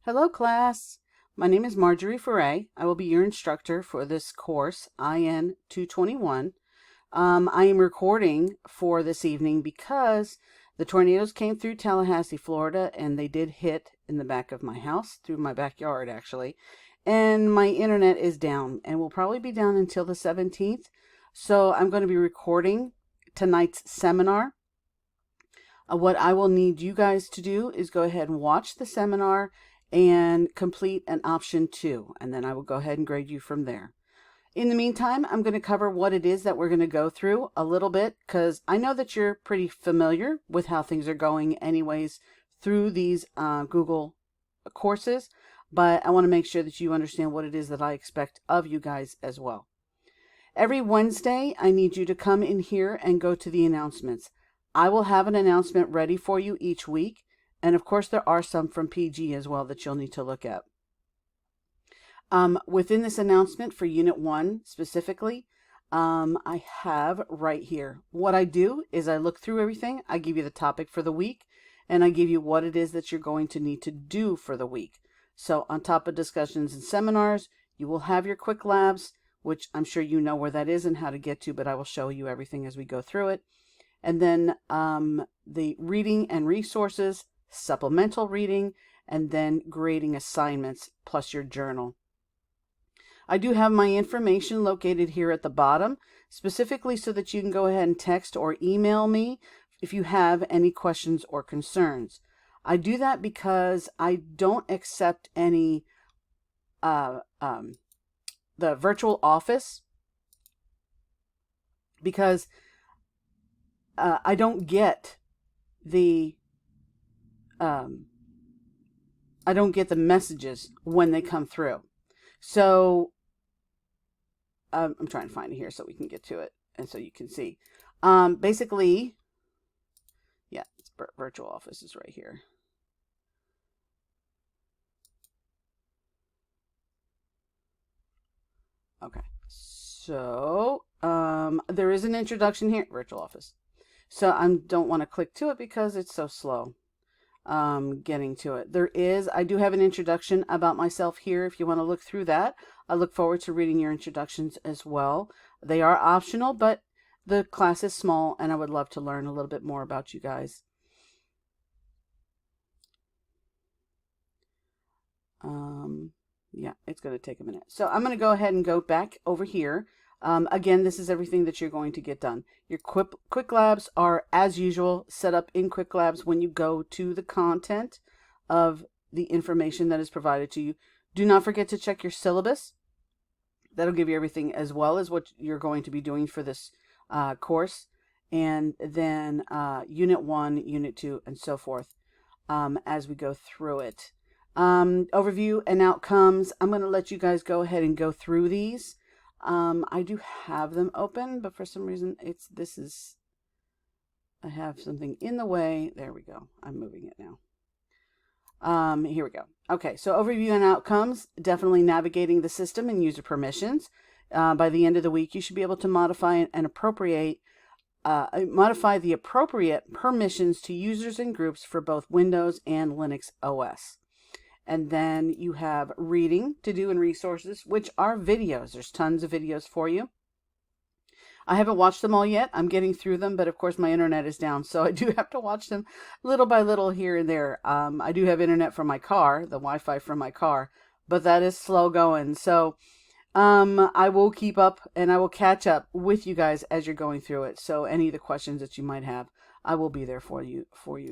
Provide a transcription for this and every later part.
Hello class, my name is Marjorie Foray. I will be your instructor for this course, IN221. I am recording for this evening because the tornadoes came through Tallahassee, Florida, and they did hit in the back of my house, through my backyard actually, and my internet is down and will probably be down until the 17th. So I'm going to be recording tonight's seminar. What I will need you guys to do is go ahead and watch the seminar and complete an option 2, and then I will go ahead and grade you from there. In the meantime, I'm going to cover what it is that we're going to go through a little bit, because I know that you're pretty familiar with how things are going anyways through these Google courses, but I want to make sure that you understand what it is that I expect of you guys as well. Every Wednesday, I need you to come in here and go to the announcements. I will have an announcement ready for you each week. And of course, there are some from PG as well that you'll need to look at. Within this announcement for Unit 1 specifically, I have right here. What I do is I look through everything. I give you the topic for the week, and I give you what it is that you're going to need to do for the week. So on top of discussions and seminars, you will have your quick labs, which I'm sure you know where that is and how to get to, but I will show you everything as we go through it. And then the reading and resources, supplemental reading, and then grading assignments plus your journal. I do have my information located here at the bottom, specifically so that you can go ahead and text or email me if you have any questions or concerns. I do that because I don't accept any the virtual office, because I don't get the messages when they come through. So I'm trying to find it here so we can get to it and so you can see. Basically, yeah, it's virtual office is right here. Okay, so there is an introduction here, virtual office. So I don't want to click to it because it's so slow getting to it. I do have an introduction about myself here if you want to look through that. I look forward to reading your introductions as well. They are optional, but the class is small and I would love to learn a little bit more about you guys. Yeah, it's going to take a minute. So I'm going to go ahead and go back over here. Again, this is everything that you're going to get done. Your quick labs are, as usual, set up in quick labs when you go to the content of the information that is provided to you. Do not forget to check your syllabus. That'll give you everything as well as what you're going to be doing for this course. And then Unit 1, Unit 2, and so forth as we go through it. Overview and outcomes. I'm going to let you guys go ahead and go through these. I do have them open, but for some reason I have something in the way. There we go. I'm moving it now. Here we go. Okay, so overview and outcomes, definitely navigating the system and user permissions. By the end of the week, you should be able to modify the appropriate permissions to users and groups for both Windows and Linux OS. And then you have reading to do and resources, which are videos. There's tons of videos for you. I haven't watched them all yet. I'm getting through them, but of course my internet is down, so I do have to watch them little by little here and there. I do have internet from my car, the Wi-Fi from my car, but that is slow going. So I will keep up and I will catch up with you guys as you're going through it. So any of the questions that you might have, I will be there for you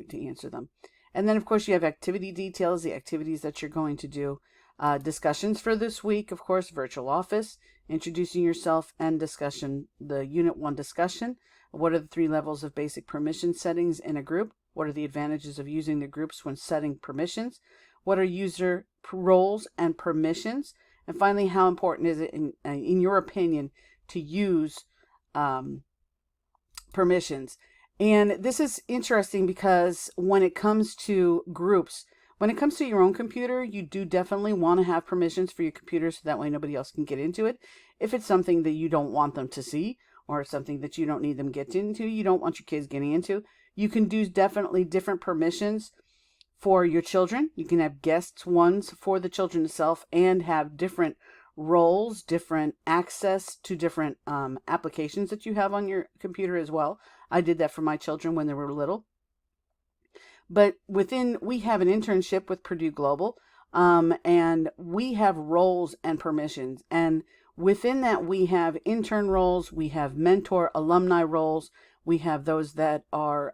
to answer them. And then, of course, you have activity details, the activities that you're going to do. Discussions for this week, of course, virtual office, introducing yourself, and discussion, the Unit 1 discussion. What are the 3 levels of basic permission settings in a group? What are the advantages of using the groups when setting permissions? What are user roles and permissions? And finally, how important is it, in your opinion, to use permissions? And this is interesting because when it comes to groups, when it comes to your own computer, you do definitely want to have permissions for your computer so that way nobody else can get into it. If it's something that you don't want them to see or something that you don't need them get into, you don't want your kids getting into, you can do definitely different permissions for your children. You can have guest ones for the children itself and have different roles, different access to different applications that you have on your computer as well. I did that for my children when they were little. But we have an internship with Purdue Global, and we have roles and permissions. And within that, we have intern roles, we have mentor alumni roles, we have those that are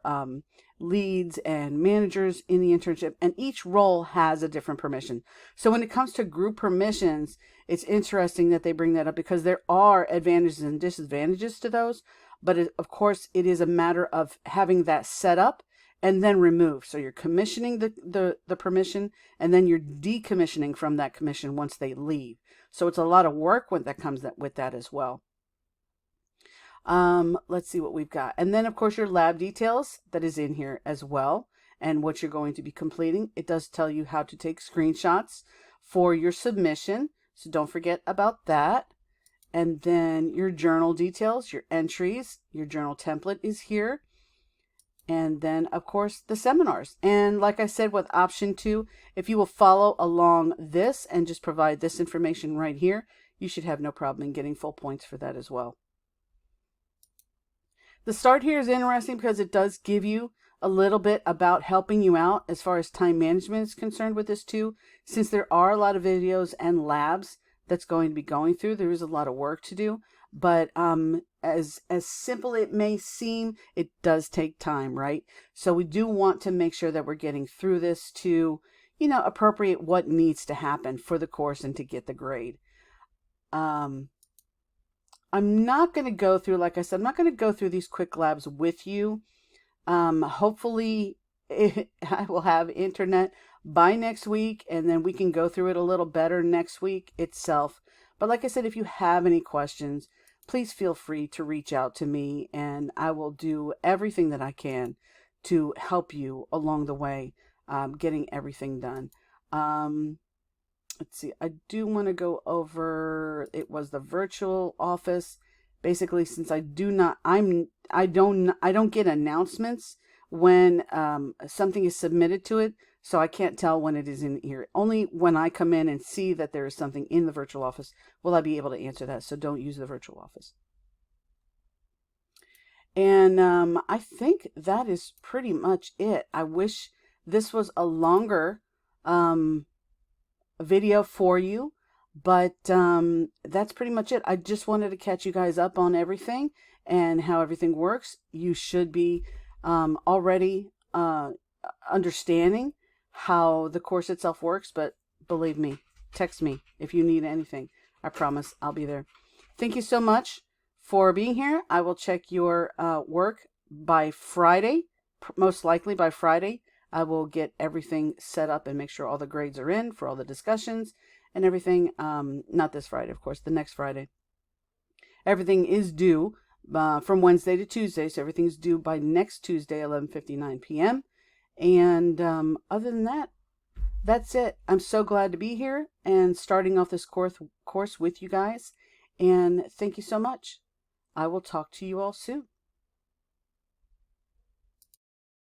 leads and managers in the internship, and each role has a different permission. So when it comes to group permissions, it's interesting that they bring that up because there are advantages and disadvantages to those. But of course, it is a matter of having that set up and then remove. So you're commissioning the permission, and then you're decommissioning from that commission once they leave. So it's a lot of work when that comes with that as well. Let's see what we've got. And then, of course, your lab details that is in here as well, and what you're going to be completing. It does tell you how to take screenshots for your submission, so don't forget about that. And then your journal details, your entries, your journal template is here. And then, of course, the seminars. And like I said, with option 2, if you will follow along this and just provide this information right here, you should have no problem in getting full points for that as well. The start here is interesting because it does give you a little bit about helping you out as far as time management is concerned with this too. Since there are a lot of videos and labs that's going to be going through, there is a lot of work to do. But as simple it may seem, it does take time, right? So we do want to make sure that we're getting through this to, appropriate what needs to happen for the course and to get the grade. I'm not going to go through, like I said, I'm not going to go through these quick labs with you. Hopefully I will have internet by next week, and then we can go through it a little better next week itself. But like I said, if you have any questions, please feel free to reach out to me, and I will do everything that I can to help you along the way, getting everything done. Let's see, I do want to go over, it was the virtual office. Basically, since I don't get announcements when something is submitted to it, so I can't tell when it is in here. Only when I come in and see that there is something in the virtual office will I be able to answer that. So don't use the virtual office. And I think that is pretty much it. I wish this was a longer video for you, but that's pretty much it. I just wanted to catch you guys up on everything and how everything works. You should be already understanding how the course itself works, but believe me, text me if you need anything. I promise I'll be there. Thank you so much for being here. I will check your work by Friday. Most likely by Friday, I will get everything set up and make sure all the grades are in for all the discussions and everything. Not this Friday, of course, the next Friday. Everything is due from Wednesday to Tuesday, so everything is due by next Tuesday, 11:59 p.m. And other than that, that's it. I'm so glad to be here and starting off this course with you guys. And thank you so much. I will talk to you all soon.